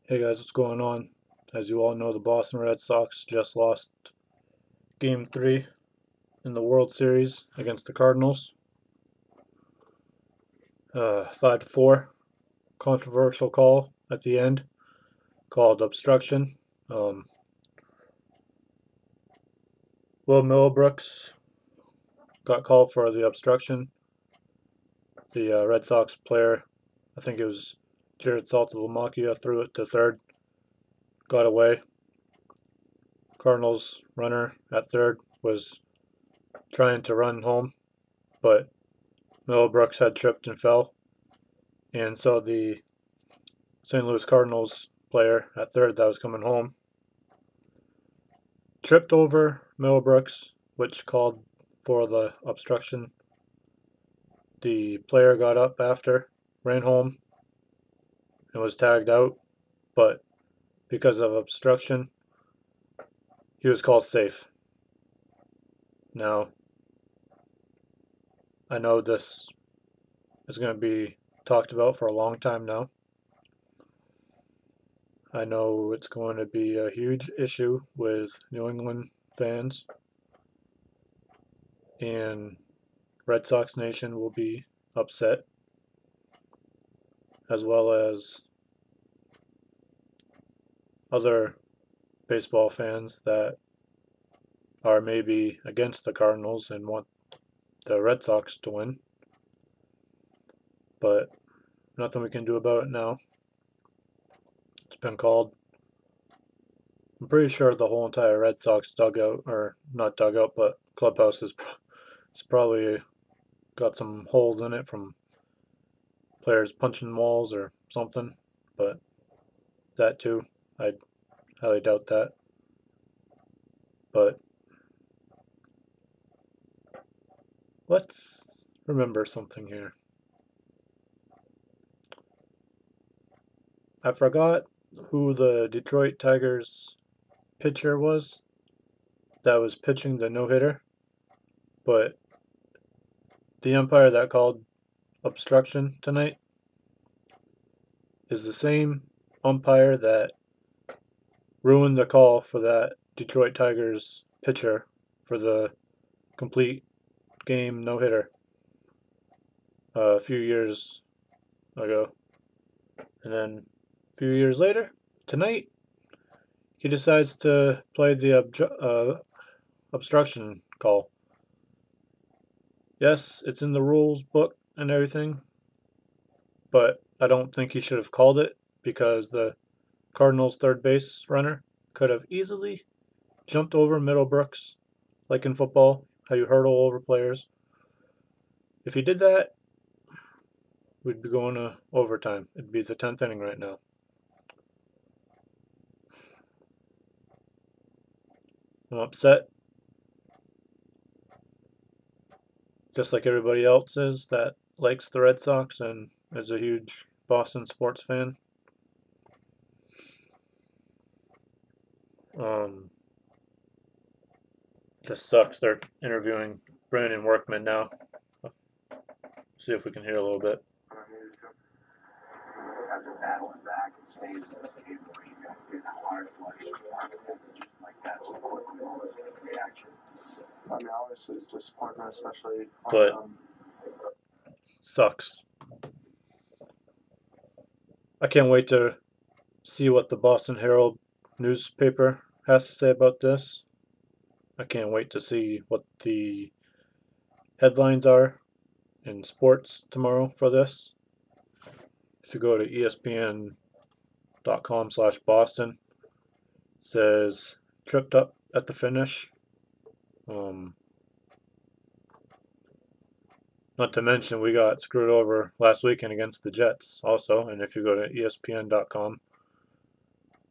Hey guys, what's going on? As you all know, the Boston Red Sox just lost Game 3 in the World Series against the Cardinals. 5-4. Controversial call at the end called obstruction. Um, Will Millbrooks got called for the obstruction. The Red Sox player, I think it was Jared Saltalamacchia, threw it to third, got away. Cardinals runner at third was trying to run home, but Millbrooks had tripped and fell. And so the St. Louis Cardinals player at third that was coming home tripped over Millbrooks, which called for the obstruction. The player got up after, ran home, and was tagged out, but because of obstruction, he was called safe. Now, I know this is going to be talked about for a long time now. I know it's going to be a huge issue with New England fans, and Red Sox Nation will be upset, as well as other baseball fans that are maybe against the Cardinals and want the Red Sox to win. But nothing we can do about it now. It's been called. I'm pretty sure the whole entire Red Sox dugout, or not dugout, but clubhouse is probably got some holes in it from players punching walls or something. But that too, I highly doubt that. But let's remember something here. I forgot who the Detroit Tigers pitcher was that was pitching the no-hitter, but the umpire that called obstruction tonight is the same umpire that ruined the call for that Detroit Tigers pitcher for the complete game no-hitter a few years ago. And then a few years later, tonight, he decides to play the obstruction call. Yes, it's in the rules book and everything, but I don't think he should have called it because the Cardinals' third base runner could have easily jumped over Middlebrooks, like in football, how you hurdle over players. If he did that, we'd be going to overtime. It'd be the 10th inning right now. I'm upset, just like everybody else is that likes the Red Sox and is a huge Boston sports fan. Just sucks. They're interviewing Brandon Workman now. See if we can hear a little bit. After battling back and staying in this game where you guys get hard flush just like that so quickly, all this reaction. I mean, obviously it's disappointment, especially on, sucks. I can't wait to see what the Boston Herald newspaper has to say about this. I can't wait to see what the headlines are in sports tomorrow for this. If you go to espn.com/Boston, it says tripped up at the finish. Not to mention we got screwed over last weekend against the Jets also. And if you go to espn.com,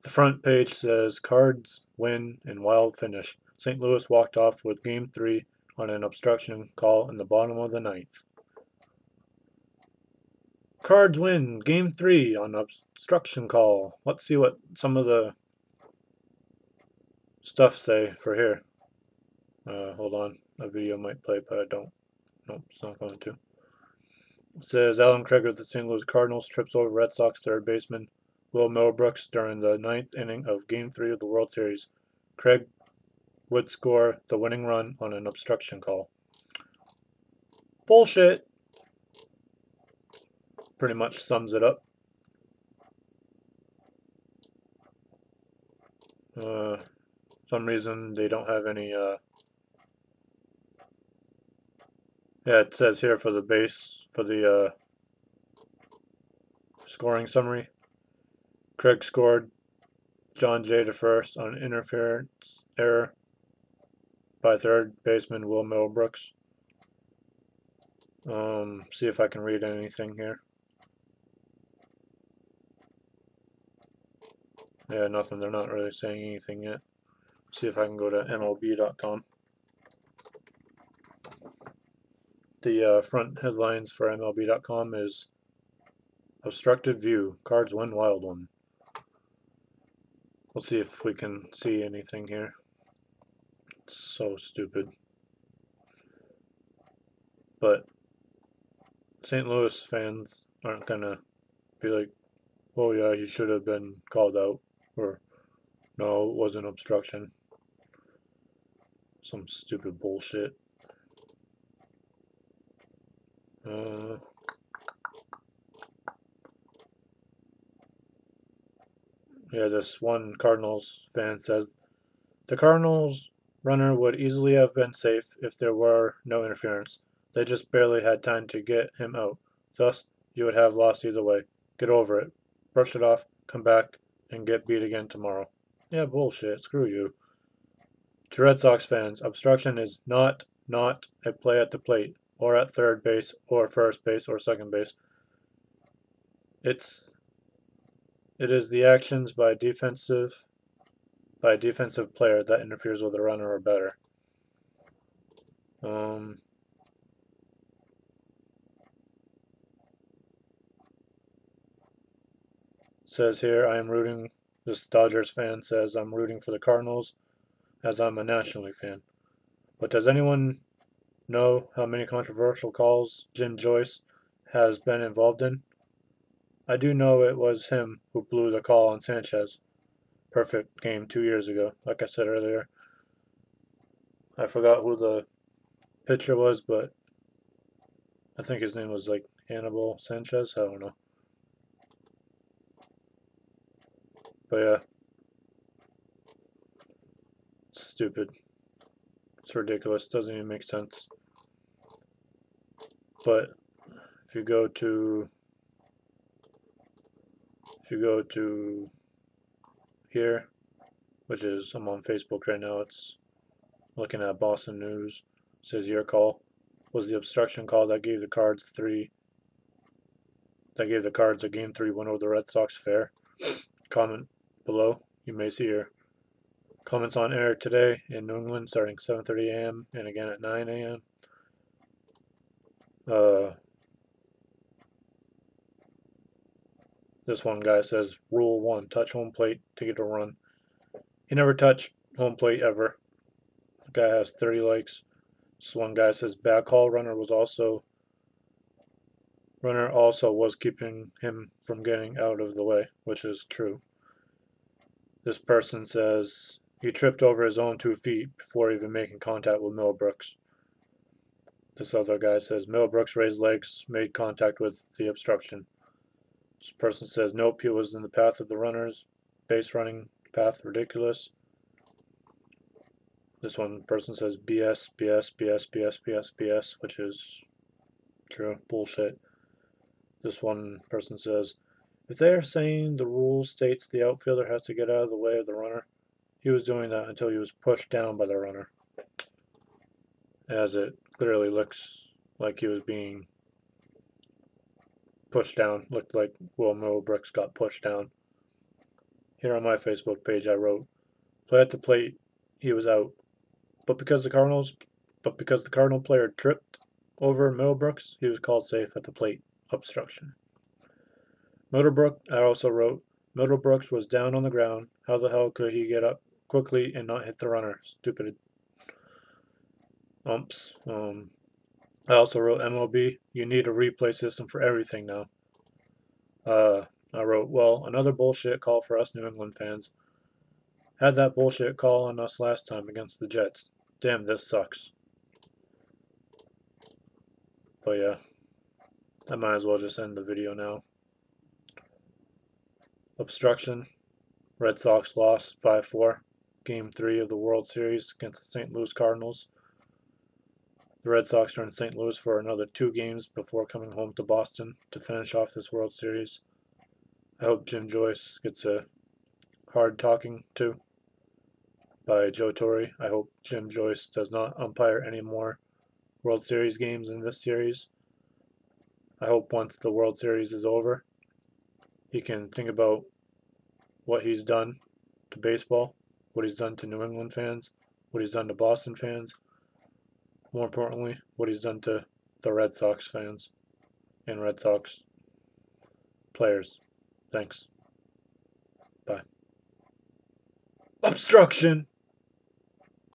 the front page says Cards win in wild finish. St. Louis walked off with Game 3 on an obstruction call in the bottom of the ninth. Cards win Game 3 on obstruction call. Let's see what some of the stuff say for here. Hold on. A video might play, but I don't. Nope, it's not going to. It says Alan Craig of the St. Louis Cardinals trips over Red Sox third baseman Will Middlebrooks during the 9th inning of Game 3 of the World Series. Craig would score the winning run on an obstruction call. Bullshit! Pretty much sums it up. Some reason they don't have any, yeah, it says here for the base, for the, scoring summary. Craig scored John Jay to first on interference error by third baseman Will Middlebrooks. See if I can read anything here. Yeah, nothing. They're not really saying anything yet. See if I can go to MLB.com. The front headlines for MLB.com is Obstructed View. Cards win wild one. Let's see if we can see anything here. It's so stupid. But St. Louis fans aren't gonna be like, oh yeah, he should have been called out, or no, it wasn't obstruction. Some stupid bullshit. Yeah, this one Cardinals fan says the Cardinals runner would easily have been safe if there were no interference. They just barely had time to get him out. Thus, you would have lost either way. Get over it. Brush it off, come back, and get beat again tomorrow. Yeah, bullshit. Screw you. To Red Sox fans, obstruction is not a play at the plate, or at third base, or first base, or second base. It is the actions by a defensive player that interferes with a runner or better. Says here, this Dodgers fan says, I'm rooting for the Cardinals as I'm a National League fan. But does anyone know how many controversial calls Jim Joyce has been involved in? I do know it was him who blew the call on Sanchez. Perfect game 2 years ago. Like I said earlier, I forgot who the pitcher was, but I think his name was like Hannibal Sanchez. I don't know. But yeah, it's stupid. It's ridiculous. Doesn't even make sense. But if you go to here, which is I'm on Facebook right now, it's looking at Boston News. It says your call was the obstruction call that gave the Cards a Game 3 win over the Red Sox fair. Comment below. You may see your comments on air today in New England starting 7:30 a.m. and again at 9 a.m. This one guy says, Rule 1, touch home plate to get a run. He never touched home plate ever. The guy has 30 likes. This one guy says, bad call, runner also was keeping him from getting out of the way, which is true. This person says, he tripped over his own 2 feet before even making contact with Middlebrooks. This other guy says, Middlebrooks raised legs, made contact with the obstruction. This person says, nope, he was in the path of the runners. Base running path, ridiculous. This one person says BS, BS, BS, BS, BS, BS, which is true, bullshit. This one person says, if they are saying the rule states the outfielder has to get out of the way of the runner, he was doing that until he was pushed down by the runner. As it clearly looks like he was being pushed down. Looked like Will Middlebrooks got pushed down. Here on my Facebook page I wrote, play at the plate, he was out. But because the Cardinal player tripped over Middlebrooks, he was called safe at the plate. Obstruction. I also wrote, Middlebrooks was down on the ground. How the hell could he get up quickly and not hit the runner? Stupid umps. I also wrote MLB, you need a replay system for everything now. I wrote, well, another bullshit call for us New England fans. Had that bullshit call on us last time against the Jets. Damn, this sucks. But yeah, I might as well just end the video now. Obstruction. Red Sox lost 5-4. Game 3 of the World Series against the St. Louis Cardinals. The Red Sox are in St. Louis for another 2 games before coming home to Boston to finish off this World Series. I hope Jim Joyce gets a hard talking to by Joe Torre. I hope Jim Joyce does not umpire any more World Series games in this series. I hope once the World Series is over, he can think about what he's done to baseball, what he's done to New England fans, what he's done to Boston fans, more importantly, what he's done to the Red Sox fans and Red Sox players. Thanks. Bye. Obstruction!